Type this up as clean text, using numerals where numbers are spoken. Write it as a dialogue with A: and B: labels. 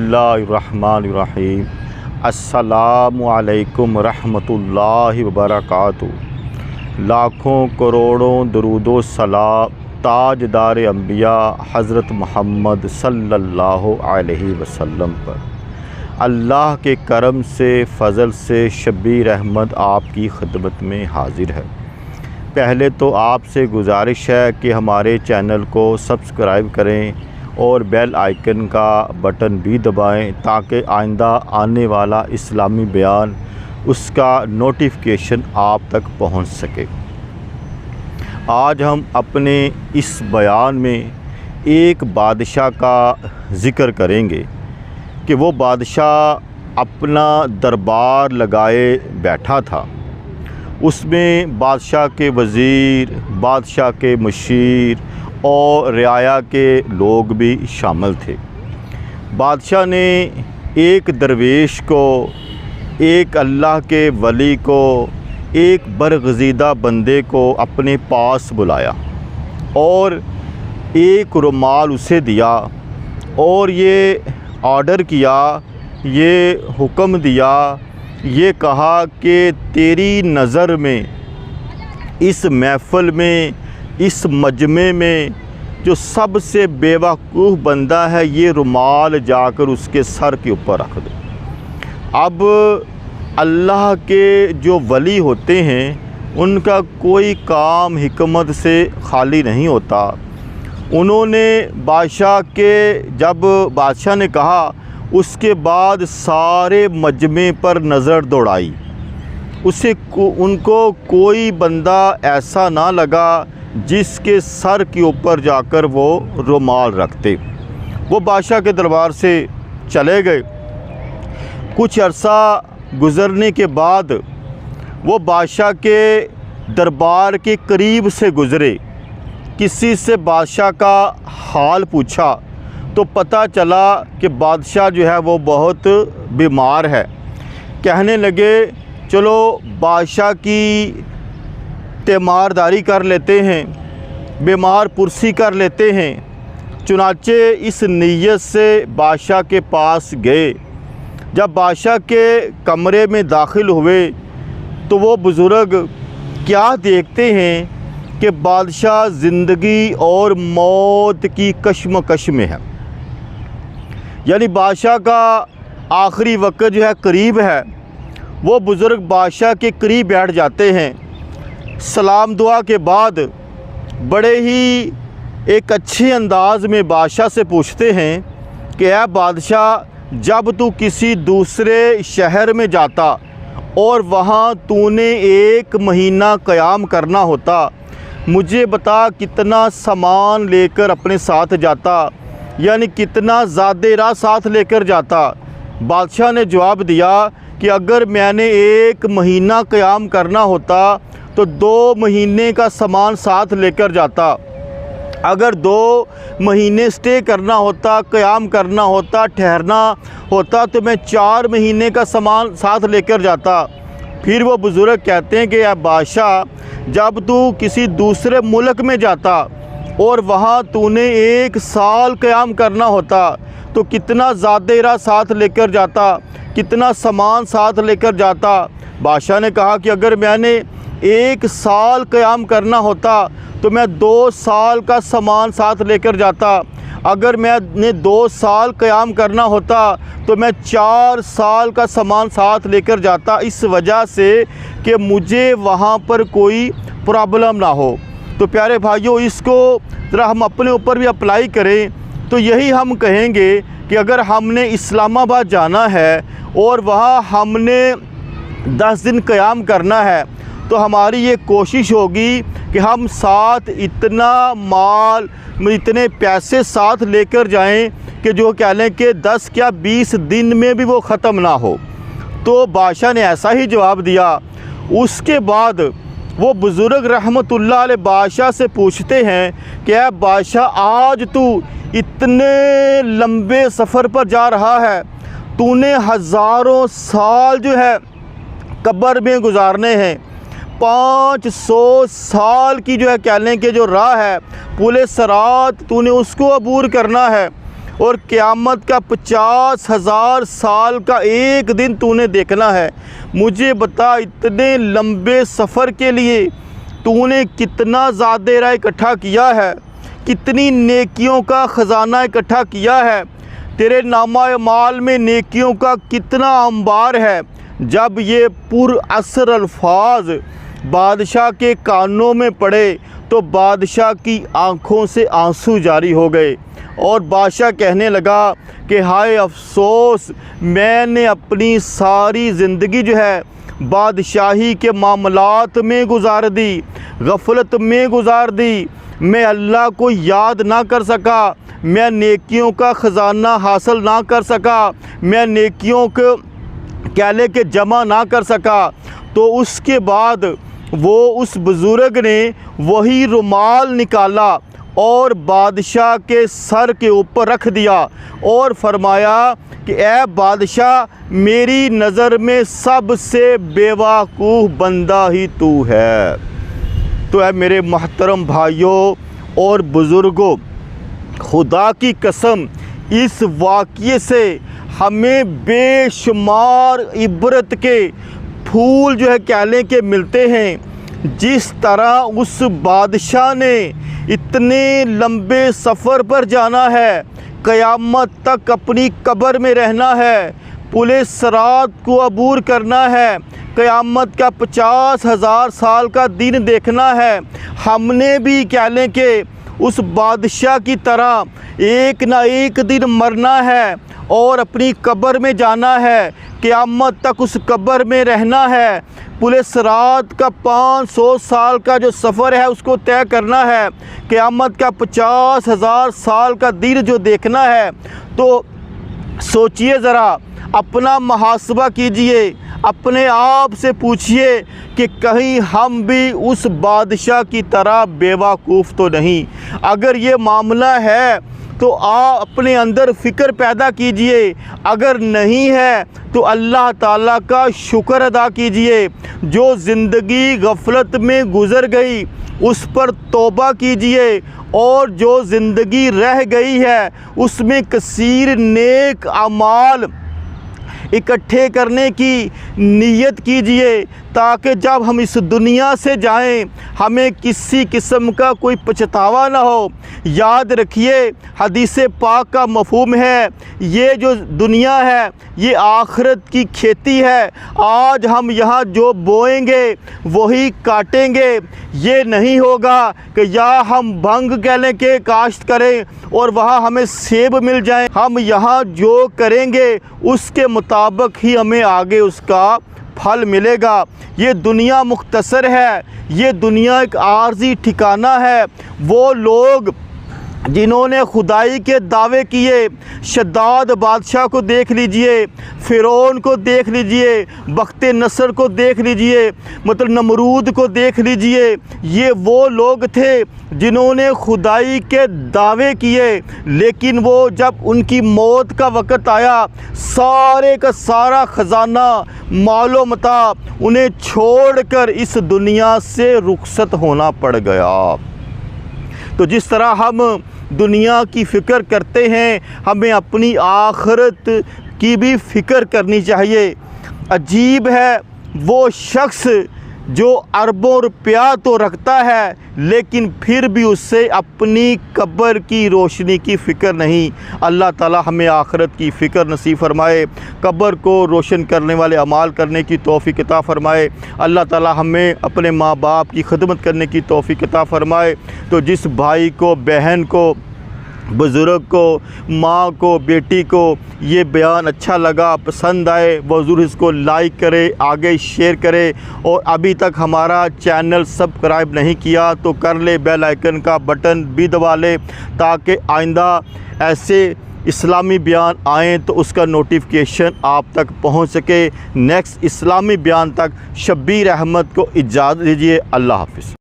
A: बिस्मिल्लाहिर्रहमानिर्रहीम। अस्सलामु अलैकुम रहमतुल्लाहि वबरकातुहू। लाखों करोड़ों दरूदो सलाम ताजदार अंबिया हज़रत मोहम्मद सल्लल्लाहु अलैहि वसल्लम पर। अल्लाह के करम से फ़ज़ल से शब्बीर अहमद आपकी खिदमत में हाज़िर है। पहले तो आपसे गुजारिश है कि हमारे चैनल को सब्सक्राइब करें और बेल आइकन का बटन भी दबाएं ताकि आइंदा आने वाला इस्लामी बयान उसका नोटिफिकेशन आप तक पहुंच सके। आज हम अपने इस बयान में एक बादशाह का ज़िक्र करेंगे कि वो बादशाह अपना दरबार लगाए बैठा था। उसमें बादशाह के वज़ीर, बादशाह के मुशीर और रियाया के लोग भी शामिल थे। बादशाह ने एक दरवेश को, एक अल्लाह के वली को, एक बरगज़ीदा बंदे को अपने पास बुलाया और एक रुमाल उसे दिया और ये ऑर्डर किया, ये हुक्म दिया, ये कहा कि तेरी नज़र में इस महफ़िल में, इस मजमे में जो सबसे बेवकूफ़ बंदा है, ये रुमाल जाकर उसके सर के ऊपर रख दो। अब अल्लाह के जो वली होते हैं उनका कोई काम हिकमत से खाली नहीं होता। उन्होंने जब बादशाह ने कहा, उसके बाद सारे मजमे पर नज़र दौड़ाई। उनको कोई बंदा ऐसा ना लगा जिसके सर के ऊपर जाकर वो रुमाल रखते। वो बादशाह के दरबार से चले गए। कुछ अरसा गुज़रने के बाद वो बादशाह के दरबार के करीब से गुज़रे। किसी से बादशाह का हाल पूछा तो पता चला कि बादशाह जो है वो बहुत बीमार है। कहने लगे चलो बादशाह की तीमारदारी कर लेते हैं, बीमार पुरसी कर लेते हैं। चुनाचे इस नीयत से बादशाह के पास गए। जब बादशाह के कमरे में दाखिल हुए तो वो बुज़ुर्ग क्या देखते हैं कि बादशाह ज़िंदगी और मौत की कश्मकश में है। यानी बादशाह का आखिरी वक्त जो है करीब है। वो बुज़ुर्ग बादशाह के करीब बैठ जाते हैं। सलाम दुआ के बाद बड़े ही एक अच्छे अंदाज़ में बादशाह से पूछते हैं कि ऐ बादशाह, जब तू किसी दूसरे शहर में जाता और वहाँ तूने 1 महीना क़याम करना होता, मुझे बता कितना सामान लेकर अपने साथ जाता, यानी कितना ज़्यादा राह साथ लेकर जाता। बादशाह ने जवाब दिया कि अगर मैंने 1 महीना क़याम करना होता तो 2 महीने का सामान साथ लेकर जाता। अगर 2 महीने स्टे करना होता, क़याम करना होता, ठहरना होता तो मैं 4 महीने का सामान साथ लेकर जाता। फिर वो बुज़ुर्ग कहते हैं कि या बादशाह, जब तू किसी दूसरे मुल्क में जाता और वहाँ तूने 1 साल क़याम करना होता तो कितना ज़्यादा राह साथ लेकर जाता, कितना सामान साथ लेकर जाता। बादशाह ने कहा कि अगर मैंने 1 साल क़याम करना होता तो मैं 2 साल का सामान साथ लेकर जाता। अगर मैंने 2 साल क़याम करना होता तो मैं 4 साल का सामान साथ लेकर जाता, इस वजह से कि मुझे वहाँ पर कोई प्रॉब्लम ना हो। तो प्यारे भाइयों, इसको ज़रा हम अपने ऊपर भी अप्लाई करें तो यही हम कहेंगे कि अगर हमने इस्लामाबाद जाना है और वहाँ हमने 10 दिन क़याम करना है तो हमारी ये कोशिश होगी कि हम साथ इतना माल, इतने पैसे साथ लेकर जाएं कि जो कह लें कि 10 या 20 दिन में भी वो ख़त्म ना हो। तो बादशाह ने ऐसा ही जवाब दिया। उसके बाद वो बुज़ुर्ग रहमतुल्लाह अलैह बादशाह से पूछते हैं कि ऐ बादशाह, आज तू इतने लंबे सफ़र पर जा रहा है, तूने हज़ारों साल जो है कब्र में गुजारने हैं, 500 साल की जो है कह लें कि जो राह है पूरे सरात तूने उसको अबूर करना है। اور قیامت کا 50,000 سال کا ایک دن تو نے دیکھنا ہے، مجھے بتا اتنے لمبے سفر کے لیے تو نے کتنا زیادہ راہ اکٹھا کیا ہے، کتنی نیکیوں کا خزانہ اکٹھا کیا ہے، تیرے نامہ اعمال میں نیکیوں کا کتنا انبار ہے۔ جب یہ پر اثر الفاظ بادشاہ کے کانوں میں پڑے تو بادشاہ کی آنکھوں سے آنسو جاری ہو گئے، اور بادشاہ کہنے لگا کہ ہائے افسوس، میں نے اپنی ساری زندگی جو ہے بادشاہی کے معاملات میں گزار دی، غفلت میں گزار دی، میں اللہ کو یاد نہ کر سکا، میں نیکیوں کا خزانہ حاصل نہ کر سکا، میں نیکیوں کو کہہ لے کہ جمع نہ کر سکا۔ تو اس کے بعد وہ اس بزرگ نے وہی رومال نکالا اور بادشاہ کے سر کے اوپر رکھ دیا اور فرمایا کہ اے بادشاہ، میری نظر میں سب سے بیوقوف بندہ ہی تو ہے۔ تو اے میرے محترم بھائیوں اور بزرگوں، خدا کی قسم اس واقعے سے ہمیں بے شمار عبرت کے پھول جو ہے کہہ لیں کہ ملتے ہیں۔ جس طرح اس بادشاہ نے اتنے لمبے سفر پر جانا ہے، قیامت تک اپنی قبر میں رہنا ہے، پلِ صراط کو عبور کرنا ہے، قیامت کا 50,000 سال کا دن دیکھنا ہے، ہم نے بھی کہہ لیں کہ اس بادشاہ کی طرح ایک نہ ایک دن مرنا ہے اور اپنی قبر میں جانا ہے، قیامت تک اس قبر میں رہنا ہے، پلِ صراط کا 500 سال کا جو سفر ہے اس کو طے کرنا ہے، قیامت کا 50,000 سال کا دن جو دیکھنا ہے۔ تو سوچئے ذرا، اپنا محاسبہ کیجئے، اپنے آپ سے پوچھئے کہ کہیں ہم بھی اس بادشاہ کی طرح بیوقوف تو نہیں۔ اگر یہ معاملہ ہے تو اپنے اندر فکر پیدا کیجئے، اگر نہیں ہے تو اللہ تعالیٰ کا شکر ادا کیجئے۔ جو زندگی غفلت میں گزر گئی اس پر توبہ کیجئے، اور جو زندگی رہ گئی ہے اس میں کثیر نیک اعمال اکٹھے کرنے کی نیت کیجئے، تاکہ جب ہم اس دنیا سے جائیں ہمیں کسی قسم کا کوئی پچھتاوا نہ ہو۔ یاد رکھیے، حدیث پاک کا مفہوم ہے، یہ جو دنیا ہے یہ آخرت کی کھیتی ہے، آج ہم یہاں جو بوئیں گے وہی کاٹیں گے۔ یہ نہیں ہوگا کہ یا ہم بھنگ کہہ لیں کہ کاشت کریں اور وہاں ہمیں سیب مل جائیں، ہم یہاں جو کریں گے اس کے مطابق ہی ہمیں آگے اس کا پھل ملے گا۔ یہ دنیا مختصر ہے، یہ دنیا ایک عارضی ٹھکانہ ہے۔ وہ لوگ جنہوں نے خدائی کے دعوے کیے، شداد بادشاہ کو دیکھ لیجئے، فرعون کو دیکھ لیجئے، بخت نصر کو دیکھ لیجئے، نمرود کو دیکھ لیجئے، یہ وہ لوگ تھے جنہوں نے خدائی کے دعوے کیے، لیکن وہ جب ان کی موت کا وقت آیا سارے کا سارا خزانہ، مال و متاع انہیں چھوڑ کر اس دنیا سے رخصت ہونا پڑ گیا۔ تو جس طرح ہم دنیا کی فکر کرتے ہیں، ہمیں اپنی آخرت کی بھی فکر کرنی چاہیے۔ عجیب ہے وہ شخص جو اربوں روپیہ تو رکھتا ہے لیکن پھر بھی اس سے اپنی قبر کی روشنی کی فکر نہیں۔ اللہ تعالی ہمیں آخرت کی فکر نصیب فرمائے، قبر کو روشن کرنے والے اعمال کرنے کی توفیق عطا فرمائے۔ اللہ تعالی ہمیں اپنے ماں باپ کی خدمت کرنے کی توفیق عطا فرمائے۔ تو جس بھائی کو، بہن کو، بزرگ کو، ماں کو، بیٹی کو یہ بیان اچھا لگا، پسند آئے، وہ ضرور اس کو لائک کرے، آگے شیئر کرے، اور ابھی تک ہمارا چینل سبسکرائب نہیں کیا تو کر لے، بیل آئیکن کا بٹن بھی دبا لے، تاکہ آئندہ ایسے اسلامی بیان آئیں تو اس کا نوٹیفیکیشن آپ تک پہنچ سکے۔ نیکسٹ اسلامی بیان تک شبیر احمد کو اجازت دیجیے۔ اللہ حافظ۔